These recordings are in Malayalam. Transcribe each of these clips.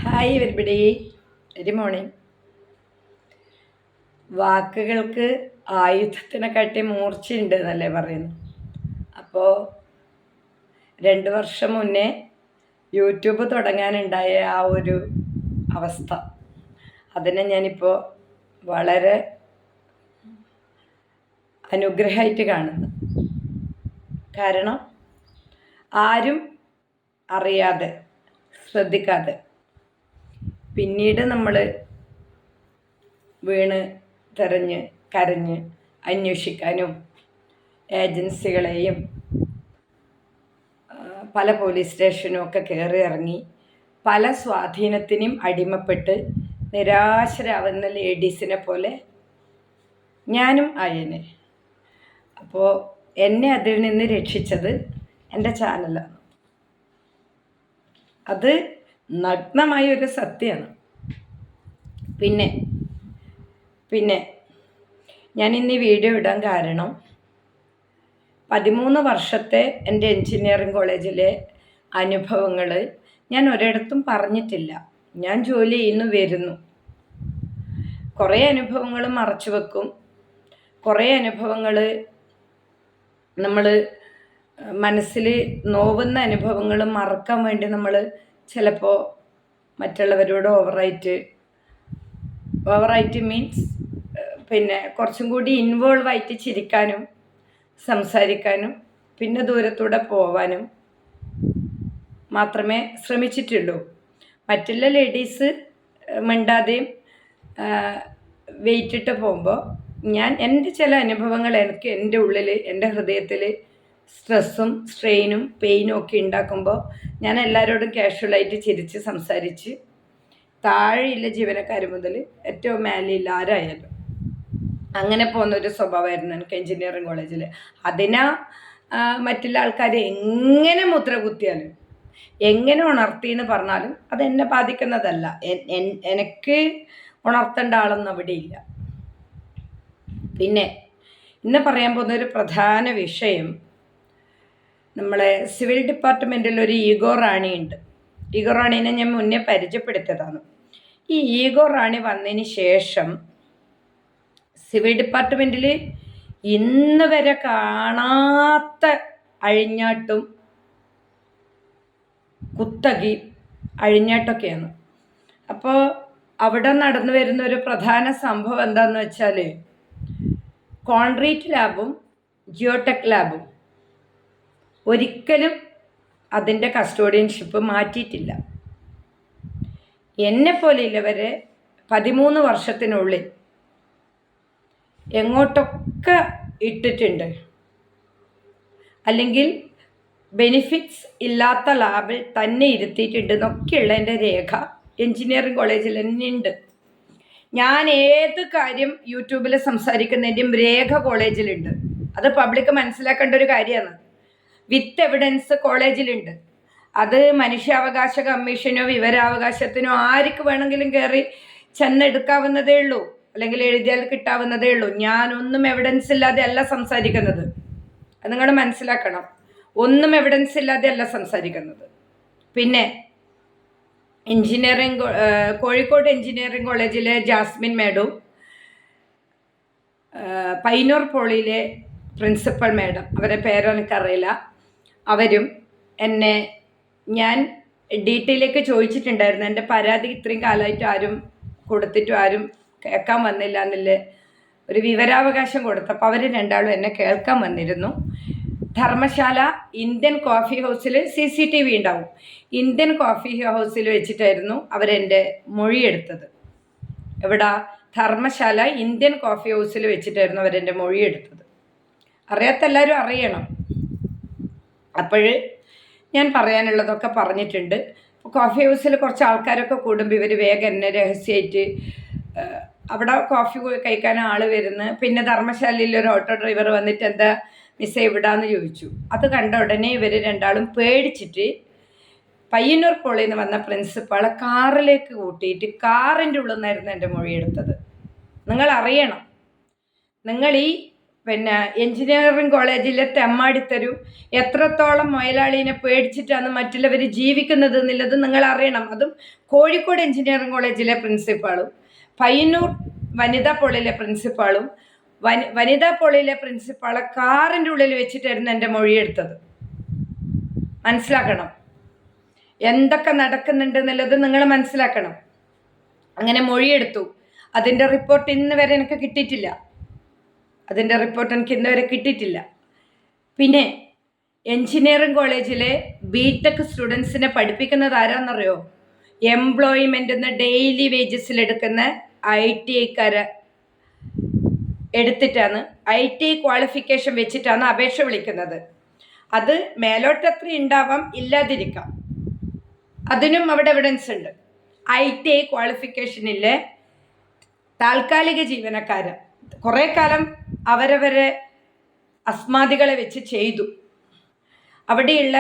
Hi everybody, very morning. വാക്കുകൾക്ക് ആയുധത്തിനെക്കാട്ടി മൂർച്ചയുണ്ട് എന്നല്ലേ പറയുന്നു. അപ്പോൾ 2 വർഷം മുന്നേ യൂട്യൂബ് തുടങ്ങാനുണ്ടായ ആ ഒരു അവസ്ഥ, അതിനെ ഞാനിപ്പോൾ വളരെ അനുഗ്രഹമായിട്ട് കാണുന്നു. കാരണം ആരും അറിയാതെ, ശ്രദ്ധിക്കാതെ പിന്നീട് നമ്മൾ വീണ് തെരഞ്ഞ് കരഞ്ഞ് അന്വേഷിക്കാനും ഏജൻസികളെയും പല പോലീസ് സ്റ്റേഷനും ഒക്കെ കയറി ഇറങ്ങി പല സ്വാധീനത്തിനും അടിമപ്പെട്ട് നിരാശരാവുന്ന ലേഡീസിനെ പോലെ ഞാനും ആയേനെ. അപ്പോൾ എന്നെ അതിൽ നിന്ന് രക്ഷിച്ചത് എൻ്റെ ചാനലാണ്. അത് നഗ്നമായ ഒരു സത്യമാണ്. പിന്നെ ഞാൻ ഇന്ന് ഈ വീഡിയോ ഇടാൻ കാരണം 13 വർഷത്തെ എൻ്റെ എൻജിനീയറിംഗ് കോളേജിലെ അനുഭവങ്ങൾ ഞാൻ ഒരിടത്തും പറഞ്ഞിട്ടില്ല. ഞാൻ ജോലി ചെയ്യുന്നു, വരുന്നു. കുറേ അനുഭവങ്ങൾ മറച്ചു വെക്കും. കുറേ അനുഭവങ്ങൾ നമ്മൾ മനസ്സിൽ നോവുന്ന അനുഭവങ്ങൾ മറക്കാൻ വേണ്ടി നമ്മൾ ചിലപ്പോൾ മറ്റുള്ളവരോട് ഓവറായിട്ട് മീൻസ് പിന്നെ കുറച്ചും കൂടി ഇൻവോൾവ് ആയിട്ട് ചിരിക്കാനും സംസാരിക്കാനും പിന്നെ ദൂരത്തൂടെ പോവാനും മാത്രമേ ശ്രമിച്ചിട്ടുള്ളൂ. മറ്റുള്ള ലേഡീസ് മിണ്ടാതെയും വെയിറ്റിട്ട് പോകുമ്പോൾ ഞാൻ എൻ്റെ ചില അനുഭവങ്ങൾ എനിക്ക് എൻ്റെ ഉള്ളിൽ, എൻ്റെ ഹൃദയത്തിൽ സ്ട്രെസ്സും സ്ട്രെയിനും പെയിനും ഒക്കെ ഉണ്ടാക്കുമ്പോൾ ഞാൻ എല്ലാവരോടും കാഷ്വലായിട്ട് ചിരിച്ച് സംസാരിച്ച് താഴെയുള്ള ജീവനക്കാർ മുതൽ ഏറ്റവും മേലെയുള്ള ആരായാലും അങ്ങനെ പോകുന്നൊരു സ്വഭാവമായിരുന്നു എനിക്ക് എൻജിനീയറിംഗ് കോളേജിൽ. മറ്റുള്ള ആൾക്കാർ എങ്ങനെ മുദ്ര കുത്തിയാലും എങ്ങനെ ഉണർത്തിയെന്ന് പറഞ്ഞാലും അതെന്നെ ബാധിക്കുന്നതല്ല. എനിക്ക് ഉണർത്തേണ്ട ആളൊന്നും അവിടെ ഇല്ല. പിന്നെ ഇന്ന് പറയാൻ പോകുന്ന ഒരു പ്രധാന വിഷയം, നമ്മളെ സിവിൽ ഡിപ്പാർട്ട്മെൻറ്റിൽ ഒരു ഈഗോ റാണിയുണ്ട്. ഈഗോ റാണീനെ ഞാൻ മുന്നേ പരിചയപ്പെടുത്തിയതാണ്. ഈ ഈഗോ റാണി വന്നതിന് ശേഷം സിവിൽ ഡിപ്പാർട്ട്മെൻറ്റിൽ ഇന്ന് വരെ കാണാത്ത അഴിഞ്ഞാട്ടും കുത്തകി അഴിഞ്ഞാട്ടൊക്കെയാണ്. അപ്പോൾ അവിടെ നടന്നു വരുന്ന ഒരു പ്രധാന സംഭവം എന്താണെന്ന് വെച്ചാൽ, കോൺക്രീറ്റ് ലാബും ജിയോടെക് ലാബും ഒരിക്കലും അതിൻ്റെ കസ്റ്റോഡിയൻഷിപ്പ് മാറ്റിയിട്ടില്ല. എന്നെപ്പോലെയുള്ളവരെ 13 വർഷത്തിനുള്ളിൽ എങ്ങോട്ടൊക്കെ ഇട്ടിട്ടുണ്ട്, അല്ലെങ്കിൽ ബെനിഫിറ്റ്സ് ഇല്ലാത്ത ലാബിൽ തന്നെ ഇരുത്തിയിട്ടുണ്ട് എന്നൊക്കെയുള്ളതിൻ്റെ രേഖ എൻജിനീയറിംഗ് കോളേജിൽ തന്നെ ഉണ്ട്. ഞാൻ ഏത് കാര്യം യൂട്യൂബിൽ സംസാരിക്കുന്നതിൻ്റെയും രേഖ കോളേജിലുണ്ട്. അത് പബ്ലിക് മനസ്സിലാക്കേണ്ട ഒരു കാര്യമാണ്. വിത്ത് എവിഡൻസ് കോളേജിലുണ്ട്. അത് മനുഷ്യാവകാശ കമ്മീഷനോ വിവരാവകാശത്തിനോ ആർക്ക് വേണമെങ്കിലും കയറി ചെന്നെടുക്കാവുന്നതേ ഉള്ളൂ, അല്ലെങ്കിൽ എഴുതിയാൽ കിട്ടാവുന്നതേ ഉള്ളൂ. ഞാനൊന്നും എവിഡൻസ് ഇല്ലാതെ അല്ല സംസാരിക്കുന്നത്. അത് നിങ്ങൾ മനസ്സിലാക്കണം. ഒന്നും എവിഡൻസ് ഇല്ലാതെ അല്ല സംസാരിക്കുന്നത്. പിന്നെ കോഴിക്കോട് എൻജിനീയറിംഗ് കോളേജിലെ ജാസ്മിൻ മാഡം, പൈനൂർ പോളിയിലെ പ്രിൻസിപ്പൽ മാഡം, അവരെ പേരെനിക്കറിയില്ല, അവരും എന്നെ, ഞാൻ ഡീറ്റെയിലേക്ക് ചോദിച്ചിട്ടുണ്ടായിരുന്നു. എൻ്റെ പരാതി ഇത്രയും കാലമായിട്ട് ആരും കൊടുത്തിട്ടും ആരും കേൾക്കാൻ വന്നില്ല എന്നുള്ള ഒരു വിവരാവകാശം കൊടുത്തപ്പോൾ അവർ രണ്ടാളും എന്നെ കേൾക്കാൻ വന്നിരുന്നു. ധർമ്മശാല ഇന്ത്യൻ കോഫി ഹൗസിൽ CCTV ഉണ്ടാവും. ഇന്ത്യൻ കോഫി ഹൗസിൽ വെച്ചിട്ടായിരുന്നു അവരെൻ്റെ മൊഴിയെടുത്തത്. എവിടെ? ധർമ്മശാല ഇന്ത്യൻ കോഫി ഹൗസിൽ വെച്ചിട്ടായിരുന്നു അവരെൻ്റെ മൊഴിയെടുത്തത്. അറിയാത്ത എല്ലാവരും അറിയണം. അപ്പോൾ ഞാൻ പറയാനുള്ളതൊക്കെ പറഞ്ഞിട്ടുണ്ട്. കോഫി ഹൗസിൽ കുറച്ച് ആൾക്കാരൊക്കെ കൂടുമ്പോൾ ഇവർ വേഗം എന്നെ രഹസ്യമായിട്ട് അവിടെ കോഫി കഴിക്കാൻ ആൾ വരുന്നു. പിന്നെ ധർമ്മശാലയിൽ ഒരു ഓട്ടോ ഡ്രൈവർ വന്നിട്ട് എന്താ മിസ്സേ എവിടാന്ന് ചോദിച്ചു. അത് കണ്ട ഉടനെ ഇവർ രണ്ടാളും പേടിച്ചിട്ട് പയ്യന്നൂർ പോളിയിൽ നിന്ന് വന്ന പ്രിൻസിപ്പാളെ കാറിലേക്ക് കൂട്ടിയിട്ട് കാറിൻ്റെ ഉള്ളിൽ നിന്നായിരുന്നു എൻ്റെ മൊഴിയെടുത്തത്. നിങ്ങൾ അറിയണം, നിങ്ങൾ ഈ പിന്നെ എഞ്ചിനീയറിംഗ് കോളേജിലെ തെമ്മാടിത്തരും എത്രത്തോളം മുതലാളീനെ പേടിച്ചിട്ടാണ് മറ്റുള്ളവർ ജീവിക്കുന്നത് എന്നുള്ളത് നിങ്ങൾ അറിയണം. അതും കോഴിക്കോട് എഞ്ചിനീയറിംഗ് കോളേജിലെ പ്രിൻസിപ്പാളും പയ്യന്നൂർ വനിതാ പോളിലെ പ്രിൻസിപ്പാളും വനിതാ പോളിലെ പ്രിൻസിപ്പാളെ കാറിൻ്റെ ഉള്ളിൽ വെച്ചിട്ടായിരുന്നു എൻ്റെ മൊഴിയെടുത്തത്. മനസ്സിലാക്കണം, എന്തൊക്കെ നടക്കുന്നുണ്ട് എന്നുള്ളത് നിങ്ങൾ മനസ്സിലാക്കണം. അങ്ങനെ മൊഴിയെടുത്തു. അതിൻ്റെ റിപ്പോർട്ട് ഇന്ന് വരെ എനിക്ക് കിട്ടിയിട്ടില്ല. പിന്നെ എഞ്ചിനീയറിംഗ് കോളേജിലെ ബിടെക് സ്റ്റുഡൻസിനെ പഠിപ്പിക്കുന്നത് ആരാന്നറിയോ? എംപ്ലോയ്മെൻ്റ് എന്ന ഡെയിലി വേജസിൽ എടുക്കുന്ന ITIക്കാരെ എടുത്തിട്ടാണ്, ITI ക്വാളിഫിക്കേഷൻ വെച്ചിട്ടാണ് അപേക്ഷ വിളിക്കുന്നത്. അത് മേലോട്ടത്ര ഉണ്ടാവാം, ഇല്ലാതിരിക്കാം. അതിനും അവിടെ എവിഡൻസ് ഉണ്ട്. ITI ക്വാളിഫിക്കേഷനിലെ താൽക്കാലിക ജീവനക്കാരൻ കുറേ കാലം അവരവരെ അസ്മാദികളെ വെച്ച് ചെയ്തു. അവിടെയുള്ള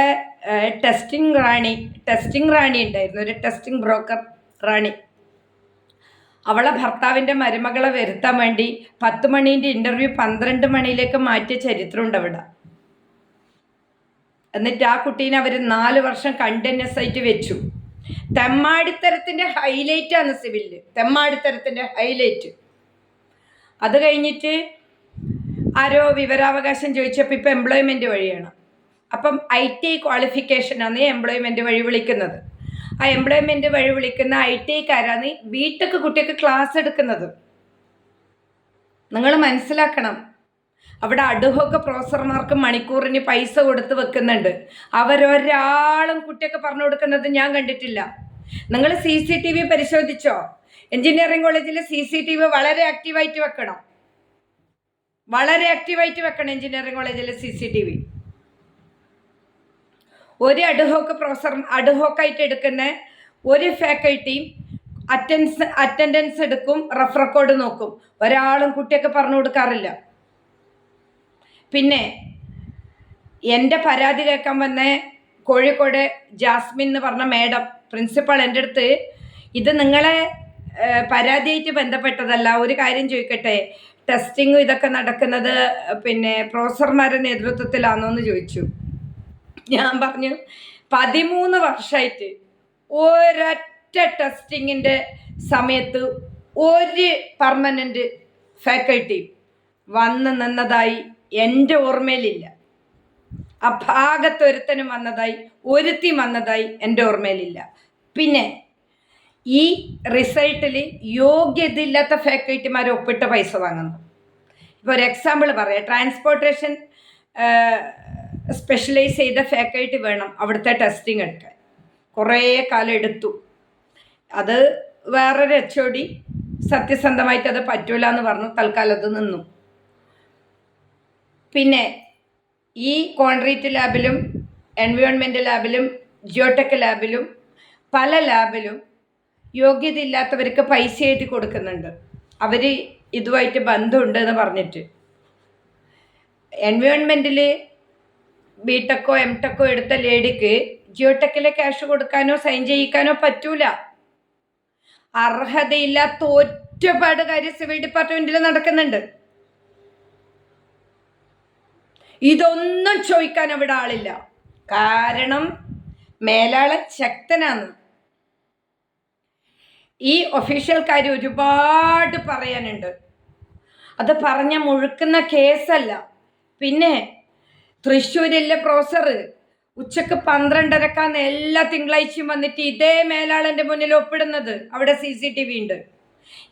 ടെസ്റ്റിംഗ് റാണി ഉണ്ടായിരുന്നു, ഒരു ടെസ്റ്റിംഗ് ബ്രോക്കർ റാണി. അവളെ ഭർത്താവിൻ്റെ മരുമകളെ വരുത്താൻ വേണ്ടി 10 മണീൻ്റെ ഇൻ്റർവ്യൂ 12 മണിയിലേക്ക് മാറ്റിയ ചരിത്രമുണ്ട് അവിടെ. എന്നിട്ട് ആ കുട്ടീനെ അവർ 4 വർഷം കണ്ടിന്യൂസ് ആയിട്ട് വെച്ചു. തെമ്മാടിത്തരത്തിൻ്റെ ഹൈലൈറ്റാണ് സിവിലിൽ, തെമ്മാടിത്തരത്തിൻ്റെ ഹൈലൈറ്റ്. അത് കഴിഞ്ഞിട്ട് ആരോ വിവരാവകാശം ചോദിച്ചപ്പോൾ ഇപ്പോൾ എംപ്ലോയ്മെൻറ്റ് വഴിയാണ്. അപ്പം ITI ക്വാളിഫിക്കേഷനാണ് എംപ്ലോയ്മെൻറ്റ് വഴി വിളിക്കുന്നത്. ആ എംപ്ലോയ്മെൻറ്റ് വഴി വിളിക്കുന്ന ITIക്കാരാണ് ബിടെക് കുട്ടിക്ക് ക്ലാസ് എടുക്കുന്നത്. നിങ്ങൾ മനസ്സിലാക്കണം, അവിടെ അഡ്ഹോക്ക് പ്രൊഫസർമാർക്ക് മണിക്കൂറിന് പൈസ കൊടുത്ത് വെക്കുന്നുണ്ട്. അവരൊരാളും കുട്ടിയൊക്കെ പറഞ്ഞു കൊടുക്കുന്നത് ഞാൻ കണ്ടിട്ടില്ല. നിങ്ങൾ CCTV പരിശോധിച്ചോ? എഞ്ചിനീയറിംഗ് കോളേജിൽ CCTV വളരെ ആക്റ്റീവായിട്ട് വെക്കണം, എഞ്ചിനീയറിംഗ് കോളേജിലെ CCTV. ഒരു അഡ്ഹോക്കായിട്ട് എടുക്കുന്ന ഒരു ഫാക്കൽറ്റിയും അറ്റൻഡൻസ് എടുക്കും, റഫ് റെക്കോർഡ് നോക്കും. ഒരാളും കുട്ടിയൊക്കെ പറഞ്ഞു കൊടുക്കാറില്ല. പിന്നെ എൻ്റെ പരാതി കേൾക്കാൻ വന്ന കോഴിക്കോട് ജാസ്മിൻ എന്ന് പറഞ്ഞ മാഡം പ്രിൻസിപ്പൾ എൻ്റെ അടുത്ത്, ഇത് നിങ്ങളെ പരാതിയായിട്ട് ബന്ധപ്പെട്ടതല്ല, ഒരു കാര്യം ചോദിക്കട്ടെ, ടെസ്റ്റിങ്ങും ഇതൊക്കെ നടക്കുന്നത് പിന്നെ പ്രൊഫസർമാരുടെ നേതൃത്വത്തിലാണോ എന്ന് ചോദിച്ചു. ഞാൻ പറഞ്ഞു 13 വർഷമായിട്ട് ഒരൊറ്റ ടെസ്റ്റിങ്ങിൻ്റെ സമയത്ത് ഒരു പെർമനൻ്റ് ഫാക്കൽറ്റി വന്ന് നിന്നതായി എൻ്റെ ഓർമ്മയിലില്ല. ആ ഭാഗത്തൊരുത്തനും വന്നതായി എൻ്റെ ഓർമ്മയിലില്ല. പിന്നെ ഈ റിസൾട്ടിൽ യോഗ്യതയില്ലാത്ത ഫാക്കൽറ്റിമാരെ ഒപ്പിട്ട് പൈസ വാങ്ങുന്നു. ഇപ്പോൾ ഒരു എക്സാമ്പിൾ പറയാം, ട്രാൻസ്പോർട്ടേഷൻ സ്പെഷ്യലൈസ് ചെയ്ത ഫാക്കൽറ്റി വേണം അവിടുത്തെ ടെസ്റ്റിംഗ് എടുക്കാൻ. കുറേ കാലം എടുത്തു. അത് വേറൊരു HOD സത്യസന്ധമായിട്ട് അത് പറ്റൂല എന്ന് പറഞ്ഞു, തൽക്കാലം അത് നിന്നു. പിന്നെ ഈ കോൺക്രീറ്റ് ലാബിലും എൻവയോൺമെൻറ്റ് ലാബിലും ജിയോടെക് ലാബിലും പല ലാബിലും യോഗ്യതയില്ലാത്തവർക്ക് പൈസ എഴുതി കൊടുക്കുന്നുണ്ട്. അവർ ഇതുമായിട്ട് ബന്ധമുണ്ട് എന്ന് പറഞ്ഞിട്ട്. എൻവയോൺമെൻറ്റിൽ ബിടെക്കോ എംടെക്കോ എടുത്ത ലേഡിക്ക് ജിയോടെക്കിലെ ക്യാഷ് കൊടുക്കാനോ സൈൻ ചെയ്യിക്കാനോ പറ്റൂല. അർഹതയില്ലാത്ത ഒറ്റപ്പാട് കാര്യം സിവിൽ ഡിപ്പാർട്ട്മെൻറ്റിൽ നടക്കുന്നുണ്ട്. ഇതൊന്നും ചോദിക്കാൻ അവിടെ ആളില്ല. കാരണം മേലാളൻ ശക്തനാണ്. ഈ ഒഫീഷ്യൽക്കാർ ഒരുപാട് പറയാനുണ്ട്. അത് പറഞ്ഞ മുഴുക്കുന്ന കേസല്ല. പിന്നെ തൃശ്ശൂരിലെ പ്രൊഫസർ ഉച്ചക്ക് 12:30 എല്ലാ തിങ്കളാഴ്ചയും വന്നിട്ട് ഇതേ മേലാളൻ്റെ മുന്നിൽ ഒപ്പിടുന്നത്. അവിടെ CCTV ഉണ്ട്.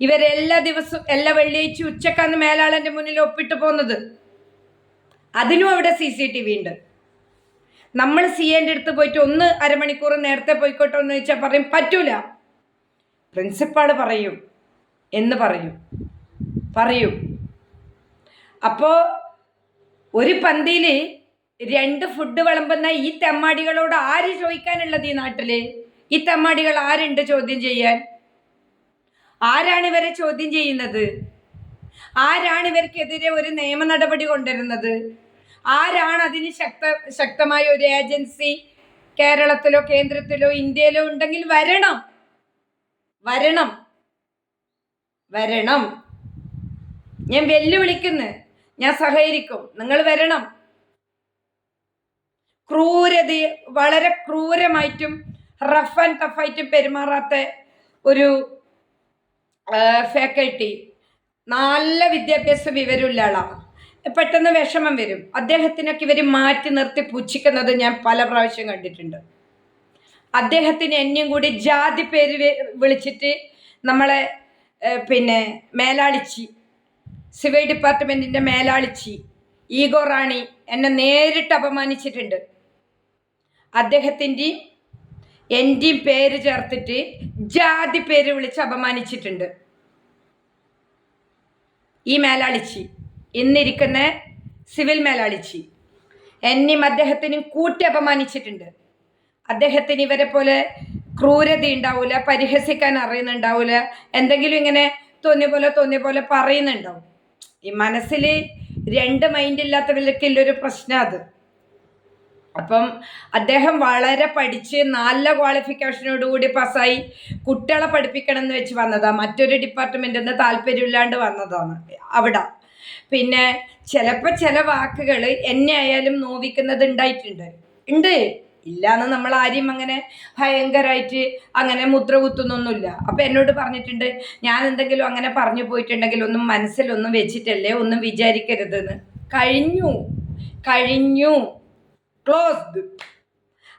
ഇവരെല്ലാ ദിവസവും എല്ലാ വെള്ളിയാഴ്ച ഉച്ചക്കാന്ന് മേലാളൻ്റെ മുന്നിൽ ഒപ്പിട്ട് പോകുന്നത്. അതിനും അവിടെ CCTV ഉണ്ട്. നമ്മൾ CAൻ്റെ അടുത്ത് പോയിട്ട് ഒന്ന് അരമണിക്കൂർ നേരത്തെ പോയിക്കോട്ടോ എന്ന് ചോദിച്ചാൽ പറയും പറ്റൂല. പ്രിൻസിപ്പാൾ പറയും എന്ന് പറയും. അപ്പോൾ ഒരു പന്തിയിൽ 2 ഫുഡ് വിളമ്പുന്ന ഈ തെമ്മാടികളോട് ആര് ചോദിക്കാനുള്ളത് ഈ നാട്ടിൽ? ഈ തെമ്മാടികൾ ആരുണ്ട് ചോദ്യം ചെയ്യാൻ? ആരാണ് ഇവരെ ചോദ്യം ചെയ്യുന്നത്? ആരാണ് ഇവർക്കെതിരെ ഒരു നിയമ നടപടി കൊണ്ടുവരുന്നത്? ആരാണ് അതിന് ശക്തമായ ഒരു ഏജൻസി കേരളത്തിലോ കേന്ദ്രത്തിലോ ഇന്ത്യയിലോ ഉണ്ടെങ്കിൽ വരണം. ഞാൻ വെല്ലുവിളിക്കുന്നു. ഞാൻ സഹകരിക്കും, നിങ്ങൾ വരണം. വളരെ ക്രൂരമായിട്ടും റഫ് ആൻഡ് ടഫായിട്ടും പെരുമാറാത്ത ഒരു ഫാക്കൽറ്റി, നല്ല വിദ്യാഭ്യാസം വിവരമുള്ള ആളാണ്. പെട്ടെന്ന് വിഷമം വരും. അദ്ദേഹത്തിനൊക്കെ ഇവർ മാറ്റി നിർത്തി പുച്ഛിക്കുന്നത് ഞാൻ പല പ്രാവശ്യം കണ്ടിട്ടുണ്ട്. അദ്ദേഹത്തിന് എന്നെയും കൂടി ജാതി പേര് വിളിച്ചിട്ട് നമ്മളെ മേലാളിച്ചി, സിവിൽ ഡിപ്പാർട്ട്മെന്റിന്റെ മേലാളിച്ചി ഈഗോ റാണി എന്നെ നേരിട്ട് അപമാനിച്ചിട്ടുണ്ട്. അദ്ദേഹത്തിൻ്റെയും എൻ്റെയും പേര് ചേർത്തിട്ട് ജാതി പേര് വിളിച്ച് അപമാനിച്ചിട്ടുണ്ട് ഈ മേലാളിച്ചി, ഇന്നിരിക്കുന്ന സിവിൽ മേലാളിച്ചി. എന്നെയും അദ്ദേഹത്തിനും കൂട്ടി അപമാനിച്ചിട്ടുണ്ട്. അദ്ദേഹത്തിന് ഇവരെ പോലെ ക്രൂരത ഉണ്ടാവില്ല, പരിഹസിക്കാൻ അറിയുന്നുണ്ടാവില്ല, എന്തെങ്കിലും ഇങ്ങനെ തോന്നിയ പോലെ പറയുന്നുണ്ടാവും. ഈ മനസ്സിൽ രണ്ട് മൈൻഡ് ഇല്ലാത്തവർക്കുള്ളൊരു പ്രശ്നം അത്. അപ്പം അദ്ദേഹം വളരെ പഠിച്ച് നല്ല ക്വാളിഫിക്കേഷനോടുകൂടി പാസ്സായി കുട്ടികളെ പഠിപ്പിക്കണം എന്ന് വെച്ച് വന്നതാണ്. മറ്റൊരു ഡിപ്പാർട്ട്മെൻറ്റിൽ നിന്ന് താല്പര്യമില്ലാണ്ട് വന്നതാണ് അവിടെ. പിന്നെ ചിലപ്പോൾ ചില വാക്കുകൾ എന്നെ ആയാലും നോവിക്കുന്നത് ഉണ്ട്. ഇല്ലാന്ന് നമ്മൾ ആരെയും അങ്ങനെ ഭയങ്കരമായിട്ട് അങ്ങനെ മുദ്ര കുത്തുന്നൊന്നുമില്ല. അപ്പം എന്നോട് പറഞ്ഞിട്ടുണ്ട്, ഞാൻ എന്തെങ്കിലും അങ്ങനെ പറഞ്ഞു പോയിട്ടുണ്ടെങ്കിൽ ഒന്നും മനസ്സിലൊന്നും വെച്ചിട്ടല്ലേ, ഒന്നും വിചാരിക്കരുതെന്ന്. കഴിഞ്ഞു ക്ലോസ്ഡ്.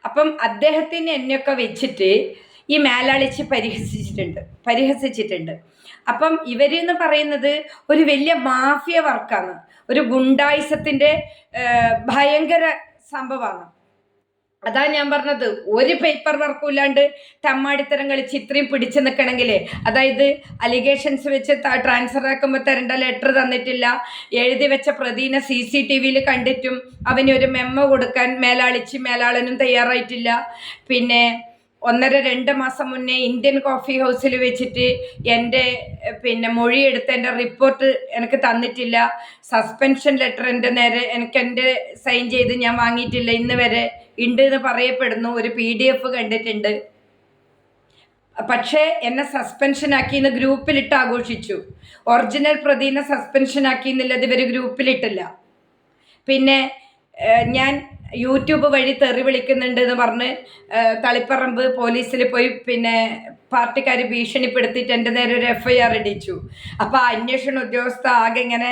അപ്പം അദ്ദേഹത്തിന് എന്നെയൊക്കെ വെച്ചിട്ട് ഈ മേലാളിച്ച് പരിഹസിച്ചിട്ടുണ്ട്. അപ്പം ഇവരെന്ന് പറയുന്നത് ഒരു വലിയ മാഫിയ വർക്കാണ്, ഒരു ഗുണ്ടായിസത്തിൻ്റെ ഭയങ്കര സംഭവമാണ്. അതാ ഞാൻ പറഞ്ഞത്, ഒരു പേപ്പർ വർക്കും ഇല്ലാണ്ട് തമ്മാടിത്തരം കളിച്ച് ഇത്രയും പിടിച്ചു നിൽക്കണമെങ്കിലേ, അതായത് അലിഗേഷൻസ് വെച്ച് ട്രാൻസ്ഫർ ആക്കുമ്പോൾ തരേണ്ട ലെറ്റർ തന്നിട്ടില്ല, എഴുതി വെച്ച പ്രതിനെ CCTV കണ്ടിട്ടും അവനൊരു മെമ്മോ കൊടുക്കാൻ മേലാളനും തയ്യാറായിട്ടില്ല. പിന്നെ 1.5-2 മാസം മുന്നേ ഇന്ത്യൻ കോഫി ഹൗസിൽ വെച്ചിട്ട് എൻ്റെ മൊഴിയെടുത്ത് എൻ്റെ റിപ്പോർട്ട് എനിക്ക് തന്നിട്ടില്ല. സസ്പെൻഷൻ ലെറ്റർ എൻ്റെ സൈൻ ചെയ്ത് ഞാൻ വാങ്ങിയിട്ടില്ല, ഇന്ന് വരെ ഉണ്ട് എന്ന് പറയപ്പെടുന്നു. ഒരു PDF കണ്ടിട്ടുണ്ട്. പക്ഷേ എന്നെ സസ്പെൻഷനാക്കിന്ന് ഗ്രൂപ്പിലിട്ട് ആഘോഷിച്ചു. ഒറിജിനൽ പ്രതിനെ സസ്പെൻഷനാക്കി എന്നുള്ളത് ഇവർ ഗ്രൂപ്പിലിട്ടില്ല. പിന്നെ ഞാൻ യൂട്യൂബ് വഴി തെറി വിളിക്കുന്നുണ്ട് എന്ന് പറഞ്ഞ് തളിപ്പറമ്പ് പോലീസിൽ പോയി പാർട്ടിക്കാർ ഭീഷണിപ്പെടുത്തിയിട്ട് എൻ്റെ നേരെ ഒരു FIR ഇടിച്ചു. അപ്പോൾ അന്വേഷണ ഉദ്യോഗസ്ഥ ആകെ ഇങ്ങനെ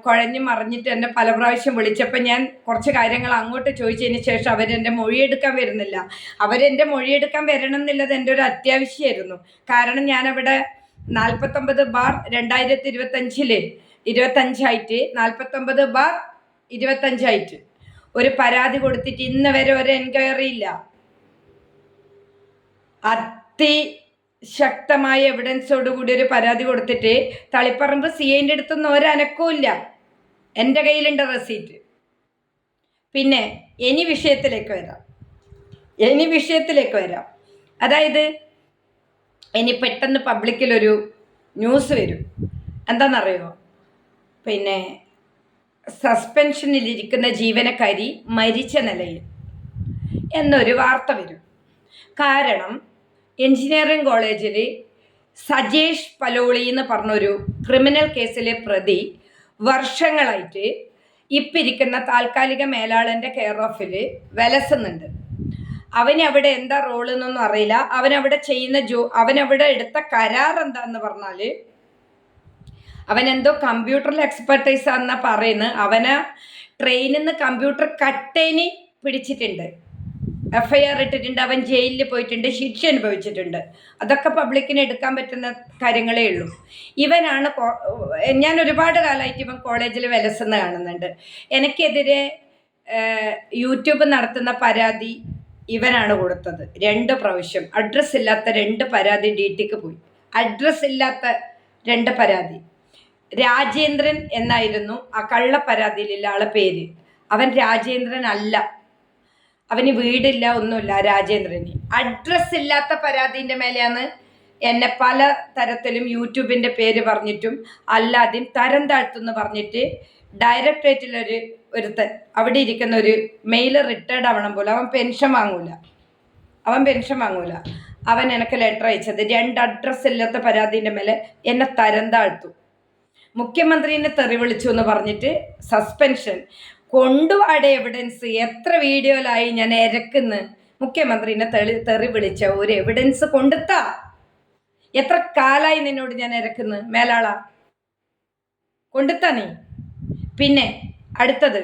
കുഴഞ്ഞു മറിഞ്ഞിട്ട് എന്നെ പല പ്രാവശ്യം വിളിച്ചപ്പോൾ ഞാൻ കുറച്ച് കാര്യങ്ങൾ അങ്ങോട്ട് ചോദിച്ചതിന് ശേഷം അവരെൻ്റെ മൊഴിയെടുക്കാൻ വരുന്നില്ല. അവരെൻ്റെ മൊഴിയെടുക്കാൻ വരണം എന്നുള്ളത് എൻ്റെ ഒരു അത്യാവശ്യമായിരുന്നു. കാരണം ഞാനവിടെ 49/2025 25 49/25 ഒരു പരാതി കൊടുത്തിട്ട് ഇന്ന് വരെ ഒരു എൻക്വയറി ഇല്ല. ശക്തമായ എവിഡൻസോടുകൂടി ഒരു പരാതി കൊടുത്തിട്ട് തളിപ്പറമ്പ് CIൻ്റെ അടുത്തൊന്നും ഒരനക്കവും ഇല്ല. എൻ്റെ കയ്യിലുണ്ട് റെസീറ്റ്. പിന്നെ ഇനി വിഷയത്തിലേക്ക് വരാം. അതായത് ഇനി പെട്ടെന്ന് പബ്ലിക്കിലൊരു ന്യൂസ് വരും. എന്താണെന്നറിയോ? സസ്പെൻഷനിലിരിക്കുന്ന ജീവനക്കാരി മരിച്ച നിലയിൽ എന്നൊരു വാർത്ത വരും. കാരണം എഞ്ചിനീയറിംഗ് കോളേജിൽ സജേഷ് പലോളി എന്ന് പറഞ്ഞൊരു ക്രിമിനൽ കേസിലെ പ്രതി വർഷങ്ങളായിട്ട് ഇപ്പിരിക്കുന്ന താൽക്കാലിക മേലാളൻ്റെ കെയർ ഓഫിൽ വിലസുന്നുണ്ട്. അവനവിടെ എന്താ റോളെന്നൊന്നും അറിയില്ല. അവനവിടെ അവനവിടെ എടുത്ത കരാർ എന്താന്ന് പറഞ്ഞാൽ അവനെന്തോ കമ്പ്യൂട്ടറിൽ എക്സ്പെർട്ടൈസ് ആണെന്നാ പറയുന്നത്. അവനെ ട്രെയിനിൽ നിന്ന് കമ്പ്യൂട്ടർ കട്ടേന് പിടിച്ചിട്ടുണ്ട്, FIR ഇട്ടിട്ടുണ്ട്, അവൻ ജയിലിൽ പോയിട്ടുണ്ട്, ശിക്ഷ അനുഭവിച്ചിട്ടുണ്ട്. അതൊക്കെ പബ്ലിക്കിന് എടുക്കാൻ പറ്റുന്ന കാര്യങ്ങളേ ഉള്ളൂ. ഇവനാണ് ഞാൻ ഒരുപാട് കാലമായിട്ട് ഇവൻ കോളേജിൽ വിലസെന്ന് കാണുന്നുണ്ട്. എനിക്കെതിരെ യൂട്യൂബ് നടത്തുന്ന പരാതി ഇവനാണ് കൊടുത്തത് 2 പ്രാവശ്യം. അഡ്രസ്സ് ഇല്ലാത്ത 2 പരാതി DTക്ക് പോയി. അഡ്രസ്സ് ഇല്ലാത്ത 2 പരാതി. രാജേന്ദ്രൻ എന്നായിരുന്നു ആ കള്ള പരാതിയിലുള്ള ആളെ പേര്. അവൻ രാജേന്ദ്രൻ അല്ല, അവന് വീടില്ല, ഒന്നുമില്ല. രാജേന്ദ്രന് അഡ്രസ്സ് ഇല്ലാത്ത പരാതിൻ്റെ മേലെയാണ് എന്നെ പല തരത്തിലും യൂട്യൂബിൻ്റെ പേര് പറഞ്ഞിട്ടും അല്ലാതെയും തരം താഴ്ത്തുമെന്ന് പറഞ്ഞിട്ട് ഒരുത്തൻ അവിടെ ഇരിക്കുന്ന ഒരു മെയിൽ റിട്ടയർഡ് ആവണം പോലെ അവൻ പെൻഷൻ വാങ്ങൂല. അവൻ എനിക്ക് ലെറ്റർ അയച്ചത് 2 അഡ്രസ്സ് ഇല്ലാത്ത പരാതിൻ്റെ മേലെ എന്നെ തരം താഴ്ത്തു. മുഖ്യമന്ത്രിനെ തെറി വിളിച്ചു എന്ന് പറഞ്ഞിട്ട് സസ്പെൻഷൻ. കൊണ്ടുവാടെ എവിഡൻസ്. എത്ര വീഡിയോയിലായി ഞാൻ ഇരക്കുന്ന്. മുഖ്യമന്ത്രിനെ തെറി വിളിച്ച ഒരു എവിഡൻസ് കൊണ്ടുത്താ. എത്ര കാലായി നിന്നോട് ഞാൻ ഇരക്കുന്ന് മേലാള, കൊണ്ടുത്താ നീ. പിന്നെ അടുത്തത്,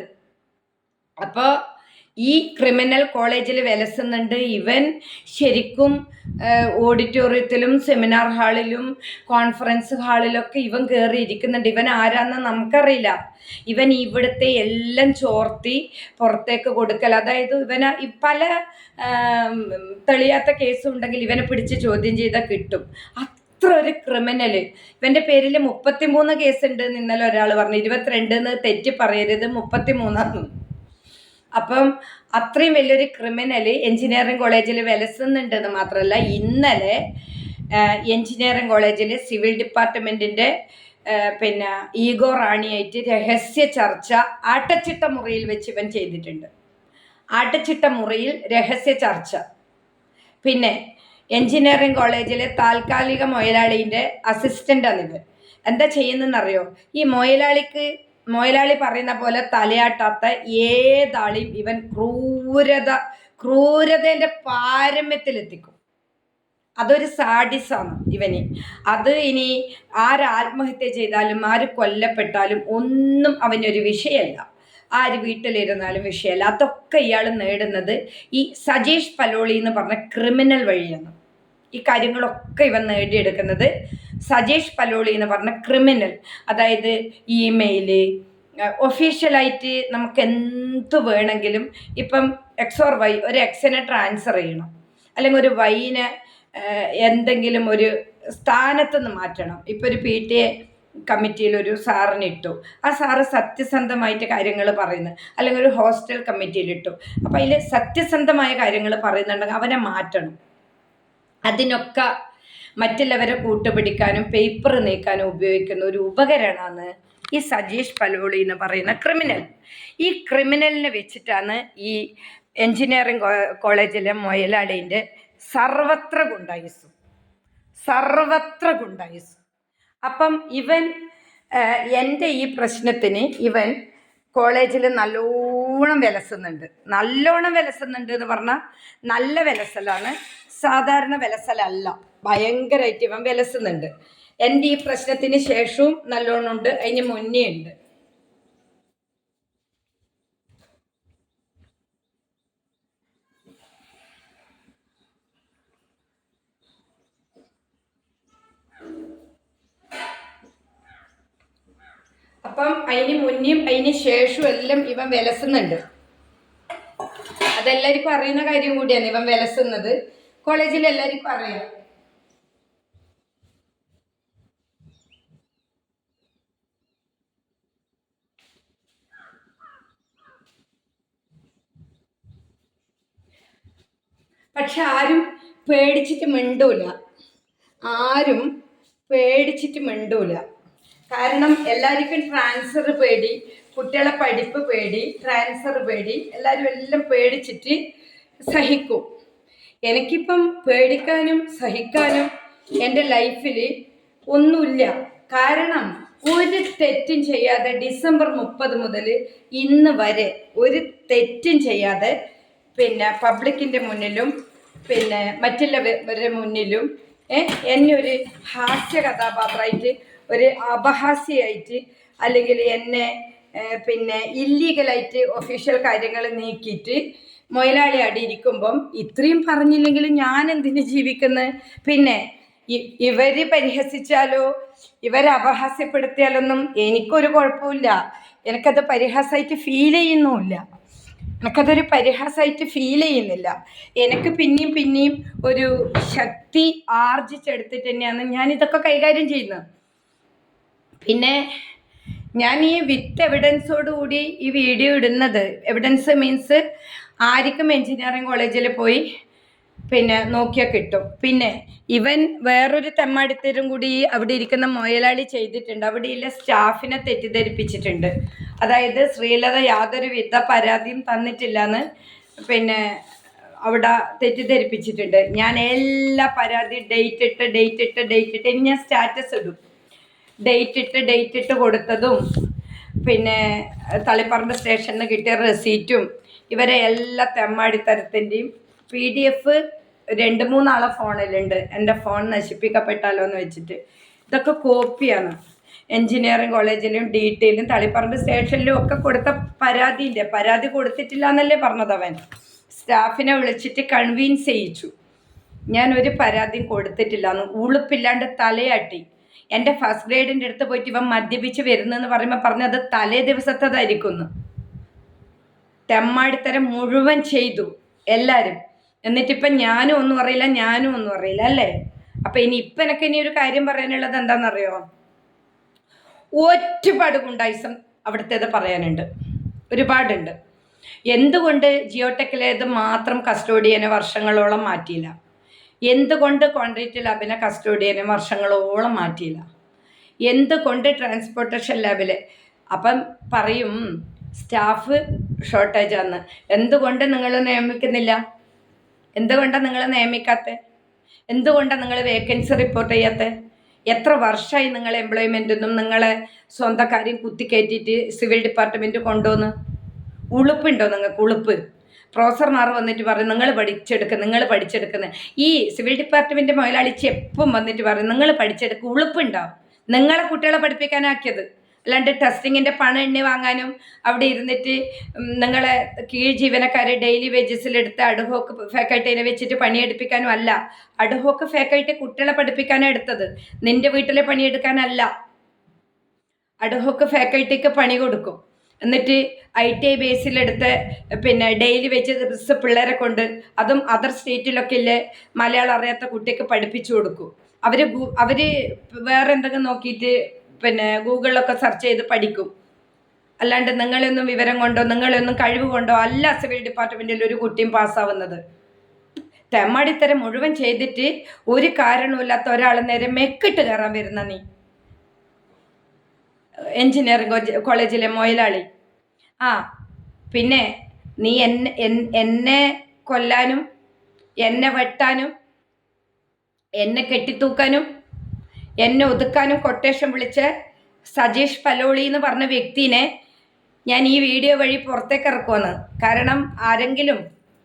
അപ്പോൾ ഈ ക്രിമിനൽ കോളേജിൽ വിലസുന്നുണ്ട്. ഇവൻ ശരിക്കും ഓഡിറ്റോറിയത്തിലും സെമിനാർ ഹാളിലും കോൺഫറൻസ് ഹാളിലൊക്കെ ഇവൻ കയറിയിരിക്കുന്നുണ്ട്. ഇവൻ ആരാന്ന് നമുക്കറിയില്ല. ഇവൻ ഇവിടുത്തെ എല്ലാം ചോർത്തി പുറത്തേക്ക് കൊടുക്കൽ. അതായത് ഇവന് പല തെളിയാത്ത കേസുണ്ടെങ്കിൽ ഇവനെ പിടിച്ച് ചോദ്യം ചെയ്താൽ കിട്ടും. അത്ര ഒരു ക്രിമിനല്. ഇവൻ്റെ പേരിൽ 33 കേസുണ്ട് എന്ന് ഇന്നലെ ഒരാൾ പറഞ്ഞു. 22 എന്ന് തെറ്റി പറയരുത്, 33. അപ്പം അത്രയും വലിയൊരു ക്രിമിനല് എൻജിനീയറിംഗ് കോളേജിൽ വിലസുന്നുണ്ടെന്ന് മാത്രമല്ല, ഇന്നലെ എൻജിനീയറിംഗ് കോളേജിൽ സിവിൽ ഡിപ്പാർട്ട്മെൻറ്റിൻ്റെ പിന്നെ ഈഗോ റാണിയായിട്ട് രഹസ്യ ചർച്ച അടച്ചിട്ട മുറിയിൽ വെച്ച് ഇവൻ ചെയ്തിട്ടുണ്ട്. അടച്ചിട്ട മുറിയിൽ രഹസ്യ ചർച്ച. പിന്നെ എൻജിനീയറിംഗ് കോളേജിലെ താൽക്കാലിക മുതലാളീൻ്റെ അസിസ്റ്റൻ്റാണ് ഇവൻ. എന്താ ചെയ്യുന്നതെന്നറിയോ? ഈ മുതലാളി പറയുന്ന പോലെ തലയാട്ടാത്ത ഏതാളെയും ഇവൻ ക്രൂരതേൻ്റെ പാരമ്യത്തിലെത്തിക്കും. അതൊരു സാഡിസാണ് ഇവന്. അത് ഇനി ആര് ആത്മഹത്യ ചെയ്താലും ആര് കൊല്ലപ്പെട്ടാലും ഒന്നും അവനൊരു വിഷയമല്ല. ആര് വീട്ടിലിരുന്നാലും വിഷയമല്ല. അതൊക്കെ ഇയാൾ നേടുന്നത് ഈ സജീഷ് പലോളി എന്ന് പറഞ്ഞ ക്രിമിനൽ വഴിയാണ്. ഈ കാര്യങ്ങളൊക്കെ ഇവൻ നേടിയെടുക്കുന്നത് സജീഷ് പലോളി എന്ന് പറഞ്ഞ ക്രിമിനൽ. അതായത് ഇമെയില്, ഒഫീഷ്യലായിട്ട് നമുക്ക് എന്ത് വേണമെങ്കിലും, ഇപ്പം എക്സ് ഓർ വൈ, ഒരു എക്സിനെ ട്രാൻസ്ഫർ ചെയ്യണം, അല്ലെങ്കിൽ ഒരു വൈനെ എന്തെങ്കിലും ഒരു സ്ഥാനത്തുനിന്ന് മാറ്റണം. ഇപ്പോൾ ഒരു PTA കമ്മിറ്റിയിൽ ഒരു സാറിനെ ഇട്ടു, ആ സാറ് സത്യസന്ധമായിട്ട് കാര്യങ്ങൾ പറയുന്നു, അല്ലെങ്കിൽ ഒരു ഹോസ്റ്റൽ കമ്മിറ്റിയിലിട്ടു, അപ്പോൾ അതിൽ സത്യസന്ധമായ കാര്യങ്ങൾ പറയുന്നുണ്ടെങ്കിൽ അവനെ മാറ്റണം. അതിനൊക്കെ മറ്റുള്ളവരെ കൂട്ടുപിടിക്കാനും പേപ്പർ നീക്കാനും ഉപയോഗിക്കുന്ന ഒരു ഉപകരണമാണ് ഈ സജീഷ് പലോളി എന്ന് പറയുന്ന ക്രിമിനൽ. ഈ ക്രിമിനലിനെ വെച്ചിട്ടാണ് ഈ എൻജിനീയറിംഗ് കോളേജിലെ മുതലാളീൻ്റെ സർവത്ര ഗുണ്ടായുസ്. അപ്പം ഇവൻ എൻ്റെ ഈ പ്രശ്നത്തിന് ഇവൻ കോളേജിൽ നല്ലോണം വിലസുന്നുണ്ട് എന്ന് പറഞ്ഞാൽ നല്ല വിലസലാണ്, സാധാരണ വിലസലല്ല. ഭയങ്കരമായിട്ട് ഇവൻ വിലസുന്നുണ്ട്. എൻ്റെ ഈ പ്രശ്നത്തിന് ശേഷവും നല്ലോണം ഉണ്ട്, അതിന് മുന്നേ ഉണ്ട്. അപ്പം അതിന് മുന്നേയും അതിന് ശേഷവും എല്ലാം ഇവൻ വിലസുന്നുണ്ട്. അതെല്ലാവർക്കും അറിയുന്ന കാര്യം കൂടിയാണ് ഇവൻ വിലസുന്നത്. കോളേജിൽ എല്ലാവർക്കും അറിയാം. പക്ഷെ ആരും പേടിച്ചിട്ട് മിണ്ടൂല. കാരണം എല്ലാവർക്കും ട്രാൻസ്ഫർ പേടി, കുട്ടികളെ പഠിപ്പ് പേടി, ട്രാൻസ്ഫർ പേടി, എല്ലാവരും എല്ലാം പേടിച്ചിട്ട് സഹിക്കും. എനിക്കിപ്പം പേടിക്കാനും സഹിക്കാനും എൻ്റെ ലൈഫിൽ ഒന്നുമില്ല. കാരണം ഒരു തെറ്റും ചെയ്യാതെ ഡിസംബർ 30 മുതൽ ഇന്ന് വരെ ഒരു തെറ്റും ചെയ്യാതെ പിന്നെ പബ്ലിക്കിൻ്റെ മുന്നിലും പിന്നെ മറ്റുള്ളവരുടെ മുന്നിലും എന്നെ ഒരു ഹാസ്യ കഥാപാത്രമായിട്ട്, ഒരു അപഹാസ്യമായിട്ട്, അല്ലെങ്കിൽ എന്നെ പിന്നെ ഇല്ലീഗലായിട്ട് ഒഫീഷ്യൽ കാര്യങ്ങൾ നീക്കിയിട്ട് മുതലാളി അടിയിരിക്കുമ്പം ഇത്രയും പറഞ്ഞില്ലെങ്കിലും ഞാൻ എന്തിനു ജീവിക്കുന്നത്? പിന്നെ ഇവർ പരിഹസിച്ചാലോ ഇവരെ അപഹാസ്യപ്പെടുത്തിയാലൊന്നും എനിക്കൊരു കുഴപ്പമില്ല. എനിക്കത് പരിഹാസമായിട്ട് ഫീൽ ചെയ്യുന്നുമില്ല. എനിക്കതൊരു പരിഹാസമായിട്ട് ഫീൽ ചെയ്യുന്നില്ല. എനിക്ക് പിന്നെയും ഒരു ശക്തി ആർജിച്ചെടുത്തിട്ട് തന്നെയാണ് ഞാനിതൊക്കെ കൈകാര്യം ചെയ്യുന്നത്. പിന്നെ ഞാൻ ഈ വിത്ത് എവിഡൻസോടുകൂടി ഈ വീഡിയോ ഇടുന്നത്, എവിഡൻസ് മീൻസ് ആർക്കും എൻജിനീയറിംഗ് കോളേജിൽ പോയി പിന്നെ നോക്കിയാൽ കിട്ടും. പിന്നെ ഇവൻ വേറൊരു തെമ്മാടിത്തരം കൂടി അവിടെ ഇരിക്കുന്ന മുതലാളി ചെയ്തിട്ടുണ്ട്. അവിടെയുള്ള സ്റ്റാഫിനെ തെറ്റിദ്ധരിപ്പിച്ചിട്ടുണ്ട്. അതായത് ശ്രീലത യാതൊരു വിധ പരാതിയും തന്നിട്ടില്ലെന്ന് പിന്നെ അവിടെ തെറ്റിദ്ധരിപ്പിച്ചിട്ടുണ്ട്. ഞാൻ എല്ലാ പരാതിയും ഡേറ്റ് ഇട്ട് ഇനി ഞാൻ സ്റ്റാറ്റസ് ഇടും. ഡേറ്റ് ഇട്ട് കൊടുത്തതും പിന്നെ തളിപ്പറമ്പ് സ്റ്റേഷനിൽ നിന്ന് കിട്ടിയ റെസീറ്റും ഇവരെ എല്ലാ തെമ്മാടിത്തരത്തിൻ്റെയും PDF 2-3 ആളെ ഫോണിലുണ്ട്. എൻ്റെ ഫോൺ നശിപ്പിക്കപ്പെട്ടാലോ എന്ന് വെച്ചിട്ട്. ഇതൊക്കെ കോപ്പിയാണ്. എൻജിനീയറിംഗ് കോളേജിലും DTയിലും തളിപ്പറമ്പ് സ്റ്റേഷനിലും ഒക്കെ കൊടുത്ത പരാതിയില്ലേ, പരാതി കൊടുത്തിട്ടില്ല എന്നല്ലേ പറഞ്ഞത് അവൻ. സ്റ്റാഫിനെ വിളിച്ചിട്ട് കൺവീൻസ് ചെയ്യിച്ചു. ഞാൻ ഒരു പരാതിയും കൊടുത്തിട്ടില്ല എന്ന്. ഉളുപ്പില്ലാണ്ട് തലയാട്ടി. എൻ്റെ ഫസ്റ്റ് ഗ്രേഡിൻ്റെ അടുത്ത് പോയിട്ട് ഇവൻ മദ്യപിച്ച് വരുന്നെന്ന് പറയുമ്പോൾ പറഞ്ഞത് തലേ ദിവസത്തേതായിരിക്കുന്നു. തെമ്മാടിത്തരം മുഴുവൻ ചെയ്തു എല്ലാവരും. എന്നിട്ടിപ്പം ഞാനും ഒന്നും അറിയില്ല അല്ലേ? അപ്പം ഇപ്പം എനിക്ക് ഇനി ഒരു കാര്യം പറയാനുള്ളത് എന്താണെന്നറിയോ? ഒരുപാട് ഗുണ്ടായിസം അവിടുത്തേത് പറയാനുണ്ട്, ഒരുപാടുണ്ട്. എന്തുകൊണ്ട് ജിയോടെക്കിലേത് മാത്രം കസ്റ്റോഡിയനെ വർഷങ്ങളോളം മാറ്റിയില്ല? എന്തുകൊണ്ട് കോൺക്രീറ്റ് ലാബിനെ കസ്റ്റോഡിയനെ വർഷങ്ങളോളം മാറ്റിയില്ല? എന്തുകൊണ്ട് ട്രാൻസ്പോർട്ടേഷൻ ലാബിൽ അപ്പം പറയും സ്റ്റാഫ് ഷോർട്ടേജാന്ന്. എന്തുകൊണ്ട് നിങ്ങൾ നിയമിക്കുന്നില്ല? എന്തുകൊണ്ടാണ് നിങ്ങൾ നിയമിക്കാത്തത്? എന്തുകൊണ്ടാണ് നിങ്ങൾ വേക്കൻസി റിപ്പോർട്ട് ചെയ്യാത്തത്? എത്ര വർഷമായി നിങ്ങൾ എംപ്ലോയ്മെൻറ്റൊന്നും നിങ്ങളെ സ്വന്തക്കാരെയും കുത്തിക്കയറ്റിയിട്ട് സിവിൽ ഡിപ്പാർട്ട്മെൻറ്റ് കൊണ്ടുവന്ന്? ഉളുപ്പുണ്ടോ നിങ്ങൾക്ക്? ഉളുപ്പ്. പ്രൊഫസർമാർ വന്നിട്ട് പറയും നിങ്ങൾ പഠിച്ചെടുക്കുന്നത്. ഈ സിവിൽ ഡിപ്പാർട്ട്മെൻറ്റ് മുതലാളി എപ്പം വന്നിട്ട് പറയും നിങ്ങൾ പഠിച്ചെടുക്കുക. ഉളുപ്പുണ്ടാവും. നിങ്ങളെ കുട്ടികളെ പഠിപ്പിക്കാനാക്കിയത്, അല്ലാണ്ട് ടെസ്റ്റിങ്ങിൻ്റെ പണം എണ്ണി വാങ്ങാനും അവിടെ ഇരുന്നിട്ട് നിങ്ങളെ കീഴ് ജീവനക്കാരെ ഡെയിലി വേജസിലെടുത്ത് അഡ്ഹോക്ക് ഫാക്കൽറ്റീനെ വെച്ചിട്ട് പണിയെടുപ്പിക്കാനും അല്ല. അഡ്ഹോക്ക് ഫാക്കൽറ്റി കുട്ടികളെ പഠിപ്പിക്കാനാണ് എടുത്തത്, നിൻ്റെ വീട്ടിലെ പണിയെടുക്കാനല്ല. അഡ്ഹോക്ക് ഫാക്കൽറ്റിക്ക് പണി കൊടുക്കും, എന്നിട്ട് ITI ബേസിലെടുത്ത് പിന്നെ ഡെയിലി വേജസ് പിള്ളേരെ കൊണ്ട്, അതും അതർ സ്റ്റേറ്റിലൊക്കെ ഇല്ലേ മലയാളം അറിയാത്ത കുട്ടിക്ക് പഠിപ്പിച്ചു കൊടുക്കും. അവർ വേറെ എന്തെങ്കിലും നോക്കിയിട്ട് പിന്നെ ഗൂഗിളിലൊക്കെ സെർച്ച് ചെയ്ത് പഠിക്കും. അല്ലാണ്ട് നിങ്ങളൊന്നും വിവരം കൊണ്ടോ നിങ്ങളൊന്നും കഴിവ് കൊണ്ടോ അല്ല സിവിൽ ഡിപ്പാർട്ട്മെൻറ്റിൽ ഒരു കുട്ടിയും പാസ്സാവുന്നത്. തെമ്മാടിത്തരം മുഴുവൻ ചെയ്തിട്ട് ഒരു കാരണമില്ലാത്ത ഒരാൾ നേരെ മെക്കിട്ട് കയറാൻ വരുന്ന നീ എൻജിനീയറിംഗ് കോളേജിലെ മൊയലാളി. പിന്നെ നീ എന്നെ കൊല്ലാനും എന്നെ വെട്ടാനും എന്നെ കെട്ടിത്തൂക്കാനും എന്നെ ഒതുക്കാനും കൊട്ടേഷൻ വിളിച്ച സജീഷ് പലോളി എന്ന് പറഞ്ഞ വ്യക്തിനെ ഞാൻ ഈ വീഡിയോ വഴി പുറത്തേക്ക് ഇറക്കുമെന്ന്. കാരണം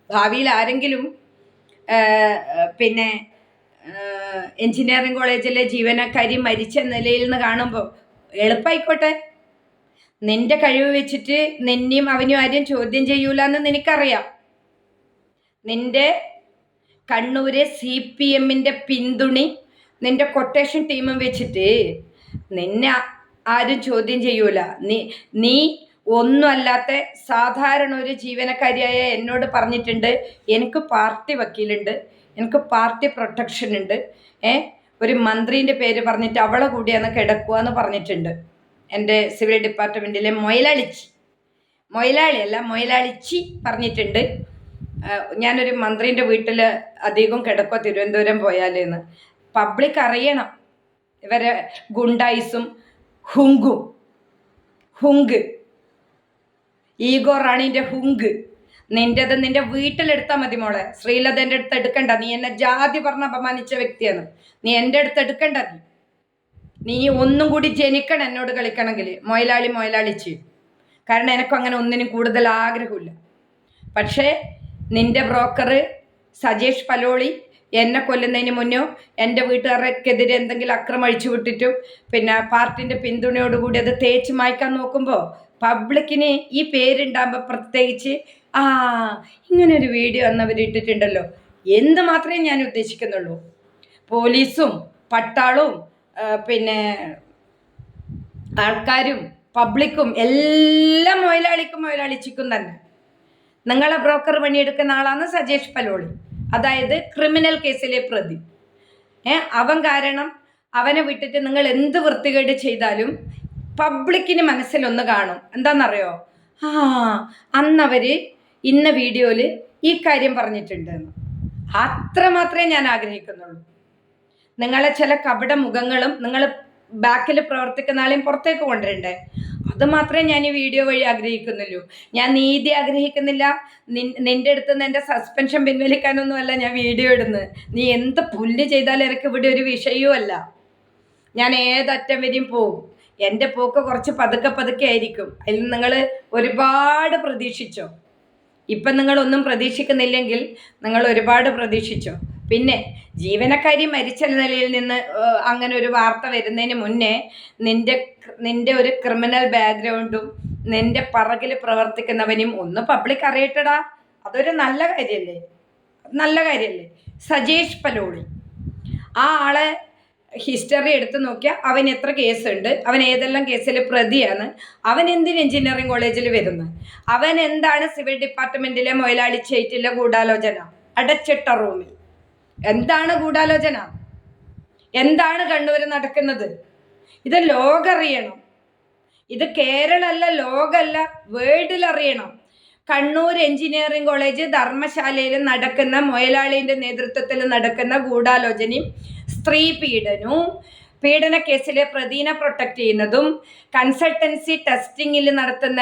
ഭാവിയിൽ ആരെങ്കിലും പിന്നെ എൻജിനീയറിംഗ് കോളേജിലെ ജീവനക്കാരി മരിച്ച നിലയിൽ നിന്ന് കാണുമ്പോൾ എളുപ്പമായിക്കോട്ടെ. നിന്റെ കഴിവ് വെച്ചിട്ട് നിന്നെയും അവനും ആരും ചോദ്യം ചെയ്യൂല എന്ന് നിനക്കറിയാം. നിന്റെ കണ്ണൂരെ CPMൻ്റെ പിന്തുണി നിന്റെ കൊട്ടേഷൻ ടീമും വെച്ചിട്ട് നിന്നെ ആരും ചോദ്യം ചെയ്യൂല. നീ ഒന്നും അല്ലാത്ത സാധാരണ ഒരു ജീവനക്കാരിയായ എന്നോട് പറഞ്ഞിട്ടുണ്ട്, എനിക്ക് പാർട്ടി വക്കീലുണ്ട്, എനിക്ക് പാർട്ടി പ്രൊട്ടക്ഷൻ ഉണ്ട്, ഒരു മന്ത്രീൻ്റെ പേര് പറഞ്ഞിട്ട് അവളെ കൂടിയാണ് കിടക്കുക എന്ന് പറഞ്ഞിട്ടുണ്ട്. എൻ്റെ സിവിൽ ഡിപ്പാർട്ട്മെൻറ്റിലെ മൊയലാളിച്ചി പറഞ്ഞിട്ടുണ്ട്, ഞാനൊരു മന്ത്രീൻ്റെ വീട്ടിൽ അധികം കിടക്കുക തിരുവനന്തപുരം പോയാലെന്ന്. പബ്ലിക് അറിയണം ഇവരെ ഗുണ്ടായിസും ഹുങ്ക് ഈഗോ റാണീൻ്റെ ഹുങ്ക്. നിന്റെ വീട്ടിലെടുത്താൽ മതി മോളെ. ശ്രീലതൻ്റെ അടുത്ത് എടുക്കണ്ട. നീ എന്നെ ജാതി പറഞ്ഞ് അപമാനിച്ച വ്യക്തിയാണ്. നീ എൻ്റെ അടുത്ത് എടുക്കണ്ട. നീ ഒന്നും കൂടി ജനിക്കണം എന്നോട് കളിക്കണമെങ്കിൽ, മൊയലാളിച്ച്. കാരണം എനിക്കും അങ്ങനെ ഒന്നിനും കൂടുതൽ ആഗ്രഹമില്ല. പക്ഷേ നിന്റെ ബ്രോക്കർ സജീഷ് പലോളി എന്നെ കൊല്ലുന്നതിന് മുന്നോ എൻ്റെ വീട്ടുകാർക്കെതിരെ എന്തെങ്കിലും അക്രമം അഴിച്ചു വിട്ടിട്ടും പിന്നെ പാർട്ടിൻ്റെ പിന്തുണയോടുകൂടി അത് തേച്ച് മായ്ക്കാൻ നോക്കുമ്പോൾ പബ്ലിക്കിന് ഈ പേരുണ്ടാകുമ്പോൾ പ്രത്യേകിച്ച് ഇങ്ങനൊരു വീഡിയോ അന്നവർ ഇട്ടിട്ടുണ്ടല്ലോ എന്ത് മാത്രമേ ഞാൻ ഉദ്ദേശിക്കുന്നുള്ളൂ. പോലീസും പട്ടാളവും പിന്നെ ആൾക്കാരും പബ്ലിക്കും എല്ലാം മൊയലാളിച്ചിക്കും തന്നെ. നിങ്ങളെ ബ്രോക്കർ പണിയെടുക്കുന്ന ആളാണ് സജീഷ് പലോളി, അതായത് ക്രിമിനൽ കേസിലെ പ്രതി. അവൻ കാരണം അവനെ വിട്ടിട്ട് നിങ്ങൾ എന്ത് വൃത്തികേട് ചെയ്താലും പബ്ലിക്കിന് മനസ്സിലൊന്ന് കാണും. എന്താണെന്നറിയോ? അന്നവർ ഇന്ന വീഡിയോയിൽ ഈ കാര്യം പറഞ്ഞിട്ടുണ്ടെന്ന്. അത്ര മാത്രമേ ഞാൻ ആഗ്രഹിക്കുന്നുള്ളൂ. നിങ്ങളെ ചില കപട മുഖങ്ങളും നിങ്ങൾ ബാക്കിൽ പ്രവർത്തിക്കുന്ന ആളെയും പുറത്തേക്ക് കൊണ്ടുവരണ്ടേ, അത് മാത്രമേ ഞാൻ ഈ വീഡിയോ വഴി ആഗ്രഹിക്കുന്നുള്ളൂ. ഞാൻ നീതി ആഗ്രഹിക്കുന്നില്ല. നിൻ്റെ അടുത്ത് നിന്ന് എൻ്റെ സസ്പെൻഷൻ പിൻവലിക്കാനൊന്നുമല്ല ഞാൻ വീഡിയോ ഇടുന്നത്. നീ എന്ത് പുല്ല് ചെയ്താലും എനിക്ക് ഇവിടെ ഒരു വിഷയവും അല്ല. ഞാൻ ഏതറ്റം വരെയും പോകും. എൻ്റെ പോക്ക് കുറച്ച് പതുക്കെ പതുക്കെ ആയിരിക്കും. അതിൽ നിങ്ങൾ ഒരുപാട് പ്രതീക്ഷിച്ചോ. ഇപ്പം നിങ്ങളൊന്നും പ്രതീക്ഷിക്കുന്നില്ലെങ്കിൽ നിങ്ങൾ ഒരുപാട് പ്രതീക്ഷിച്ചോ. പിന്നെ ജീവനക്കാരി മരിച്ച നിലയിൽ നിന്ന് അങ്ങനെ ഒരു വാർത്ത വരുന്നതിന് മുന്നേ നിന്റെ ഒരു ക്രിമിനൽ ബാക്ക്ഗ്രൗണ്ടും നിന്റെ പറകിൽ പ്രവർത്തിക്കുന്നവനും ഒന്ന് പബ്ലിക് അറിയട്ടടാ. അതൊരു നല്ല കാര്യമല്ലേ, നല്ല കാര്യമല്ലേ. സജേഷ് പലോളി, ആ ആളെ ഹിസ്റ്ററി എടുത്ത് നോക്കിയാൽ അവൻ എത്ര കേസുണ്ട്, അവൻ ഏതെല്ലാം കേസിൽ പ്രതിയാണ്, അവൻ എന്തിന് എഞ്ചിനീയറിംഗ് കോളേജിൽ വരുന്നു, അവൻ എന്താണ് സിവിൽ ഡിപ്പാർട്ട്മെന്റിലെ മൊയലാളി ചേറ്റിലെ ഗൂഢാലോചന, അടച്ചിട്ട റൂമിൽ എന്താണ് ഗൂഢാലോചന, എന്താണ് കണ്ണൂര് നടക്കുന്നത്, ഇത് ലോകറിയണം. ഇത് കേരളമല്ല, ലോകമല്ല, വേൾഡിൽ അറിയണം. കണ്ണൂർ എഞ്ചിനീയറിംഗ് കോളേജ് ധർമ്മശാലയിൽ നടക്കുന്ന മൊയലാളിൻ്റെ നേതൃത്വത്തിൽ നടക്കുന്ന ഗൂഢാലോചനയും സ്ത്രീ പീഡനവും പീഡന കേസിലെ പ്രതിനെ പ്രൊട്ടക്റ്റ് ചെയ്യുന്നതും കൺസൾട്ടൻസി ടെസ്റ്റിങ്ങിൽ നടത്തുന്ന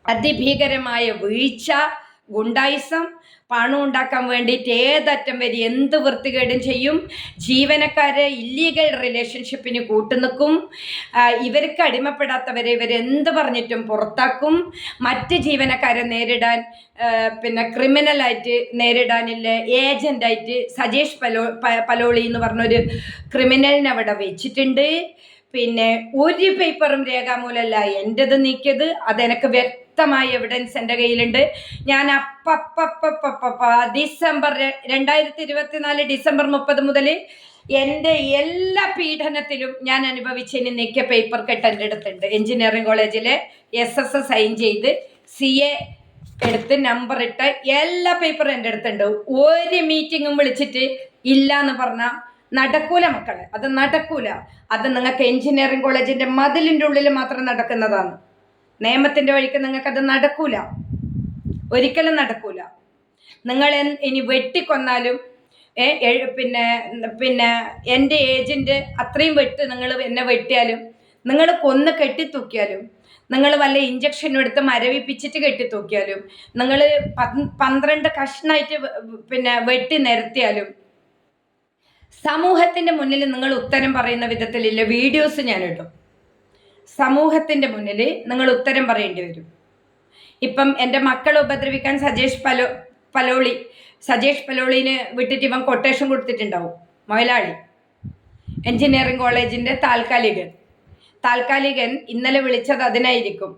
അതിഭീകരമായ വീഴ്ച, ഗുണ്ടായിസം, പണം ഉണ്ടാക്കാൻ വേണ്ടിയിട്ട് ഏതറ്റം വരെ എന്ത് വൃത്തികേടും ചെയ്യും. ജീവനക്കാരെ ഇല്ലീഗൽ റിലേഷൻഷിപ്പിന് കൂട്ടുനിൽക്കും. ഇവർക്ക് അടിമപ്പെടാത്തവരെ ഇവരെന്ത് പറഞ്ഞിട്ടും പുറത്താക്കും. മറ്റ് ജീവനക്കാരെ നേരിടാൻ പിന്നെ ക്രിമിനലായിട്ട് നേരിടാനില്ല ഏജൻ്റായിട്ട് സജേഷ് പലോളി എന്ന് പറഞ്ഞൊരു ക്രിമിനലിനെ അവിടെ വെച്ചിട്ടുണ്ട്. പിന്നെ ഒരു പേപ്പറും രേഖാമൂലമല്ല എൻ്റെത് നീക്കിയത്, അതെനിക്ക് വ്യക്തമായ എവിഡൻസ് എൻ്റെ കയ്യിലുണ്ട്. ഞാൻ ഡിസംബർ 2024 ഡിസംബർ 30 മുതൽ എൻ്റെ എല്ലാ പീഡനത്തിലും ഞാൻ അനുഭവിച്ചതിന് നീക്കിയ പേപ്പർ കെട്ട് എൻ്റെ അടുത്തുണ്ട്. എഞ്ചിനീയറിംഗ് കോളേജിലെ SS സൈൻ ചെയ്ത് CA എടുത്ത് നമ്പർ ഇട്ട് എല്ലാ പേപ്പറും എൻ്റെ അടുത്തുണ്ട്. ഒരു മീറ്റിങ്ങും വിളിച്ചിട്ട് ഇല്ല എന്ന് പറഞ്ഞാൽ നടക്കൂല മക്കളെ, അത് നടക്കൂല. അത് നിങ്ങൾക്ക് എഞ്ചിനീയറിംഗ് കോളേജിൻ്റെ മതിലിൻ്റെ ഉള്ളിൽ മാത്രം നടക്കുന്നതാണ്. നിയമത്തിൻ്റെ വഴിക്ക് നിങ്ങൾക്കത് നടക്കൂല, ഒരിക്കലും നടക്കൂല. നിങ്ങൾ ഇനി വെട്ടിക്കൊന്നാലും പിന്നെ എൻ്റെ ഏജൻറ്റ് അത്രയും നിങ്ങൾ എന്നെ വെട്ടിയാലും, നിങ്ങൾ കൊന്ന് കെട്ടിത്തൂക്കിയാലും, നിങ്ങൾ വല്ല ഇഞ്ചക്ഷനും എടുത്ത് മരവിപ്പിച്ചിട്ട് കെട്ടിത്തൂക്കിയാലും, നിങ്ങൾ 12 കഷ്ണമായിട്ട് വെട്ടി നിരത്തിയാലും സമൂഹത്തിൻ്റെ മുന്നിൽ നിങ്ങൾ ഉത്തരം പറയുന്ന വിധത്തിലുള്ള വീഡിയോസ് ഞാൻ ഇടും. സമൂഹത്തിൻ്റെ മുന്നിൽ നിങ്ങൾ ഉത്തരം പറയേണ്ടി വരും. ഇപ്പം എൻ്റെ മക്കളെ ഉപദ്രവിക്കാൻ സജേഷ് പലോളിനെ വിട്ടിട്ട് ഇവൻ കൊട്ടേഷൻ കൊടുത്തിട്ടുണ്ടാവും. മൊയലാളി എഞ്ചിനീയറിംഗ് കോളേജിൻ്റെ താൽക്കാലികൻ ഇന്നലെ വിളിച്ചത് അതിനായിരിക്കും.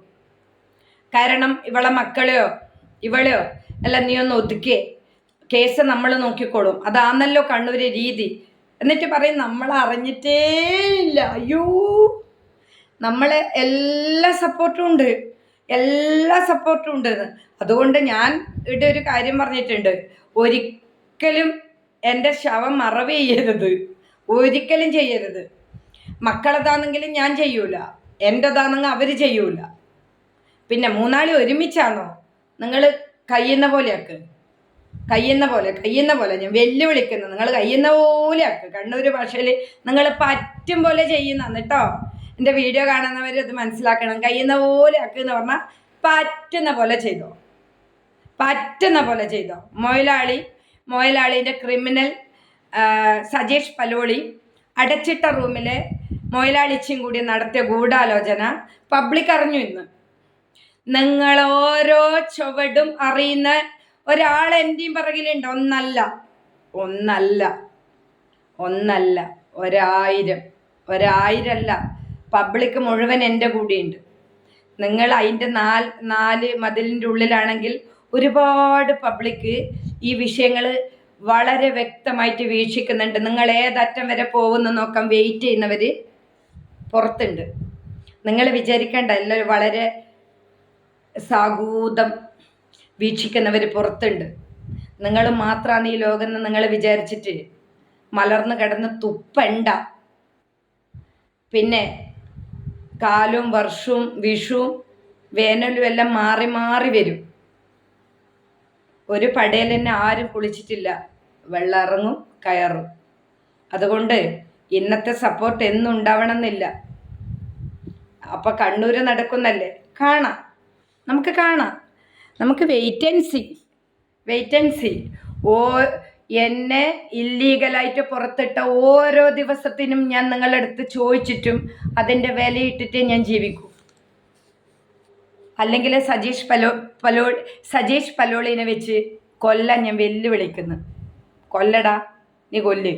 കാരണം ഇവളെ മക്കളെയോ ഇവളെയോ അല്ല നീ ഒന്ന് ഒതുക്കിയേ, കേസ് നമ്മൾ നോക്കിക്കോളും, അതാണല്ലോ കണ്ണൂര് രീതി. എന്നിട്ട് പറയും നമ്മൾ അറിഞ്ഞിട്ടേ ഇല്ല. അയ്യോ, നമ്മളെ എല്ലാ സപ്പോർട്ടും ഉണ്ട്. അതുകൊണ്ട് ഞാൻ ഇവിടെ ഒരു കാര്യം പറഞ്ഞിട്ടുണ്ട്, ഒരിക്കലും എൻ്റെ ശവം മറവ് ചെയ്യരുത്, ഒരിക്കലും ചെയ്യരുത്. മക്കളതാണെങ്കിലും ഞാൻ ചെയ്യൂല, എൻ്റെതാണെങ്കിൽ അവർ ചെയ്യൂല. പിന്നെ മൂന്നാളി ഒരുമിച്ചാണോ, നിങ്ങൾ കഴിയുന്ന പോലെയാക്ക്, കഴിയുന്ന പോലെ ഞാൻ വെല്ലുവിളിക്കുന്നു. നിങ്ങൾ കഴിയുന്ന പോലെ ആക്ക്. കണ്ണൂർ ഭാഷയിൽ നിങ്ങൾ പറ്റും പോലെ ചെയ്യുന്നതാണ് കേട്ടോ. എൻ്റെ വീഡിയോ കാണുന്നവർ അത് മനസ്സിലാക്കണം. കഴിയുന്ന പോലെ ആക്ക് എന്ന് പറഞ്ഞാൽ പറ്റുന്ന പോലെ ചെയ്തോ. മൊയലാളിൻ്റെ ക്രിമിനൽ സജേഷ് പലോളി അടച്ചിട്ട റൂമിലെ മൊയലാളിച്ചും കൂടി നടത്തിയ ഗൂഢാലോചന പബ്ലിക് അറിഞ്ഞു. ഇന്ന് നിങ്ങൾ ഓരോ ചുവടും അറിയുന്ന ഒരാൾ എൻ്റെയും പിറകിലുണ്ട്. ഒന്നല്ല 1000 പബ്ലിക് മുഴുവൻ എൻ്റെ കൂടെയുണ്ട്. നിങ്ങൾ അതിൻ്റെ 4 മതിലിൻ്റെ ഉള്ളിലാണെങ്കിൽ ഒരുപാട് പബ്ലിക് ഈ വിഷയങ്ങൾ വളരെ വ്യക്തമായിട്ട് വീക്ഷിക്കുന്നുണ്ട്. നിങ്ങൾ ഏതറ്റം വരെ പോകുന്നു നോക്കാൻ വെയിറ്റ് ചെയ്യുന്നവർ പുറത്തുണ്ട്. നിങ്ങൾ വിചാരിക്കേണ്ട, എല്ലാവരും വളരെ സാഗൂതം വീക്ഷിക്കുന്നവർ പുറത്തുണ്ട്. നിങ്ങൾ മാത്രമാണ് ഈ ലോകം എന്ന് നിങ്ങൾ വിചാരിച്ചിട്ട് മലർന്ന് കിടന്ന് തുപ്പണ്ട. പിന്നെ കാലും വർഷവും വിഷുവും വേനലും എല്ലാം മാറി മാറി വരും. ഒരു പടയിൽ തന്നെ ആരും കുളിച്ചിട്ടില്ല, വെള്ളം ഇറങ്ങും കയറും. അതുകൊണ്ട് ഇന്നത്തെ സപ്പോർട്ട് എന്നും ഉണ്ടാവണമെന്നില്ല. അപ്പം കണ്ണൂര് നടക്കുന്നല്ലേ, നമുക്ക് വെയിറ്റ് ആൻഡ് സി. എന്നെ ഇല്ലീഗലായിട്ട് പുറത്തിട്ട ഓരോ ദിവസത്തിനും ഞാൻ നിങ്ങളുടെ അടുത്ത് ചോദിച്ചിട്ടും അതിൻ്റെ വിലയിട്ടിട്ട് ഞാൻ ജീവിക്കൂ. അല്ലെങ്കിൽ സജീഷ് പലോളിനെ വെച്ച് കൊല്ലാൻ ഞാൻ വെല്ലുവിളിക്കുന്നു. കൊല്ലടാ, നീ കൊല്ല്.